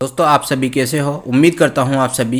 दोस्तों, आप सभी कैसे हो? उम्मीद करता हूँ आप सभी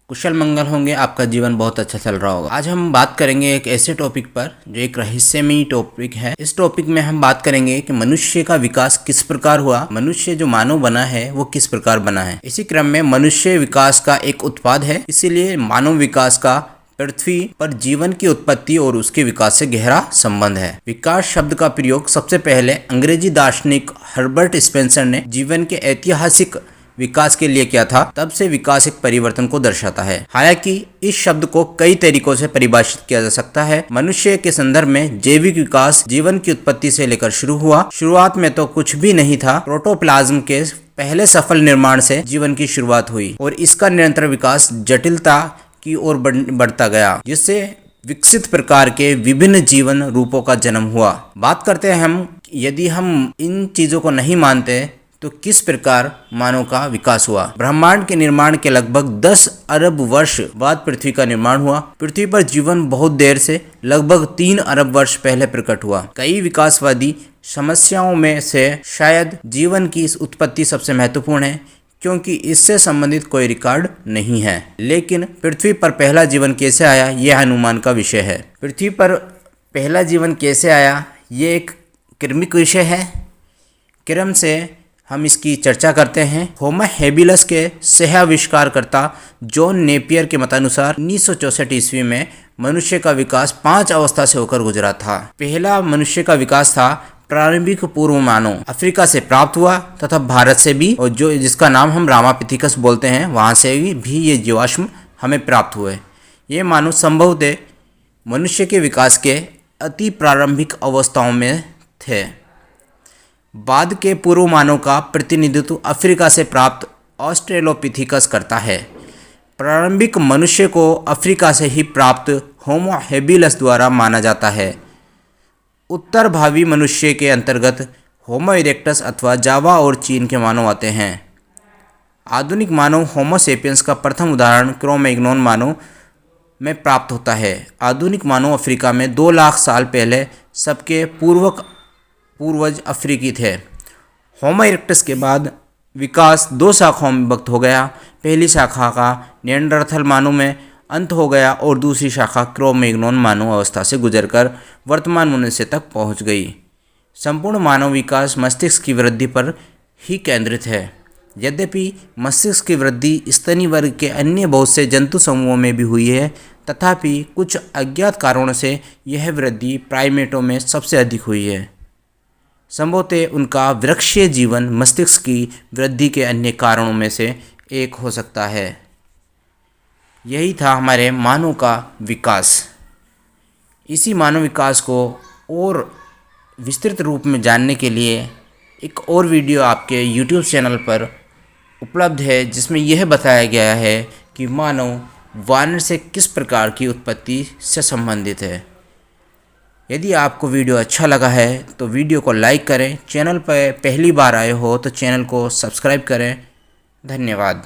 कुशल मंगल होंगे, आपका जीवन बहुत अच्छा चल रहा होगा। आज हम बात करेंगे एक ऐसे टॉपिक पर जो एक रहस्यमयी टॉपिक है। इस टॉपिक में हम बात करेंगे कि मनुष्य का विकास किस प्रकार हुआ, मनुष्य जो मानव बना है वो किस प्रकार बना है। इसी क्रम में मनुष्य विकास का एक उत्पाद है, इसीलिए मानव विकास का पृथ्वी पर जीवन की उत्पत्ति और उसके विकास से गहरा संबंध है। विकास शब्द का प्रयोग सबसे पहले अंग्रेजी दार्शनिक हर्बर्ट स्पेंसर ने जीवन के ऐतिहासिक विकास के लिए किया था। तब से विकास एक परिवर्तन को दर्शाता है। हालांकि इस शब्द को कई तरीकों से परिभाषित किया जा सकता है। मनुष्य के संदर्भ में जैविक विकास जीवन की उत्पत्ति से लेकर शुरू हुआ। शुरुआत में तो कुछ भी नहीं था। प्रोटोप्लाज्म के पहले सफल निर्माण से जीवन की शुरुआत हुई और इसका निरंतर विकास जटिलता की ओर बढ़ता गया, जिससे विकसित प्रकार के विभिन्न जीवन रूपों का जन्म हुआ। बात करते हैं हम, यदि हम इन चीजों को नहीं मानते तो किस प्रकार मानव का विकास हुआ। ब्रह्मांड के निर्माण के लगभग 10 अरब वर्ष बाद पृथ्वी का निर्माण हुआ। पृथ्वी पर जीवन बहुत देर से लगभग 3 अरब वर्ष पहले प्रकट हुआ। कई विकासवादी समस्याओं में से शायद जीवन की इस उत्पत्ति सबसे महत्वपूर्ण है, क्योंकि इससे संबंधित कोई रिकॉर्ड नहीं है। लेकिन पृथ्वी पर पहला जीवन कैसे आया, यह अनुमान का विषय है। पृथ्वी पर पहला जीवन कैसे आया, ये एक क्रमिक विषय है। क्रम से हम इसकी चर्चा करते हैं। होमो हेबिलस के सह-आविष्कारकर्ता जॉन नेपियर के मतानुसार 1964 ईस्वी में मनुष्य का विकास 5 अवस्था से होकर गुजरा था। पहला मनुष्य का विकास था प्रारंभिक पूर्व मानव, अफ्रीका से प्राप्त हुआ तथा भारत से भी, और जो जिसका नाम हम रामापिथिकस बोलते हैं, वहाँ से भी ये जीवाश्म हमें प्राप्त हुए। ये मानव संभवतः मनुष्य के विकास के अति प्रारंभिक अवस्थाओं में थे। बाद के पूर्व मानव का प्रतिनिधित्व अफ्रीका से प्राप्त ऑस्ट्रेलोपिथिकस करता है। प्रारंभिक मनुष्य को अफ्रीका से ही प्राप्त होमो हेबिलस द्वारा माना जाता है। उत्तर भावी मनुष्य के अंतर्गत होमो इरेक्टस अथवा जावा और चीन के मानव आते हैं। आधुनिक मानव होमो सेपियंस का प्रथम उदाहरण क्रो-मैग्नोन मानव में प्राप्त होता है। आधुनिक मानव अफ्रीका में 2 लाख साल पहले सबके पूर्वज अफ्रीकी थे। होमो इरेक्टस के बाद विकास 2 शाखाओं में विभक्त हो गया। पहली शाखा का निएंडरथल मानव में अंत हो गया और दूसरी शाखा क्रो-मैग्नोन मानव अवस्था से गुजरकर वर्तमान मनुष्य तक पहुंच गई। संपूर्ण मानव विकास मस्तिष्क की वृद्धि पर ही केंद्रित है। यद्यपि मस्तिष्क की वृद्धि स्तनी वर्ग के अन्य बहुत से जंतु समूहों में भी हुई है, तथापि कुछ अज्ञात कारणों से यह वृद्धि प्राइमेटों में सबसे अधिक हुई है। संभवतः उनका वृक्षीय जीवन मस्तिष्क की वृद्धि के अन्य कारणों में से एक हो सकता है। यही था हमारे मानव का विकास। इसी मानव विकास को और विस्तृत रूप में जानने के लिए एक और वीडियो आपके YouTube चैनल पर उपलब्ध है, जिसमें यह बताया गया है कि मानव वानर से किस प्रकार की उत्पत्ति से संबंधित है। यदि आपको वीडियो अच्छा लगा है तो वीडियो को लाइक करें। चैनल पर पहली बार आए हो तो चैनल को सब्सक्राइब करें। धन्यवाद।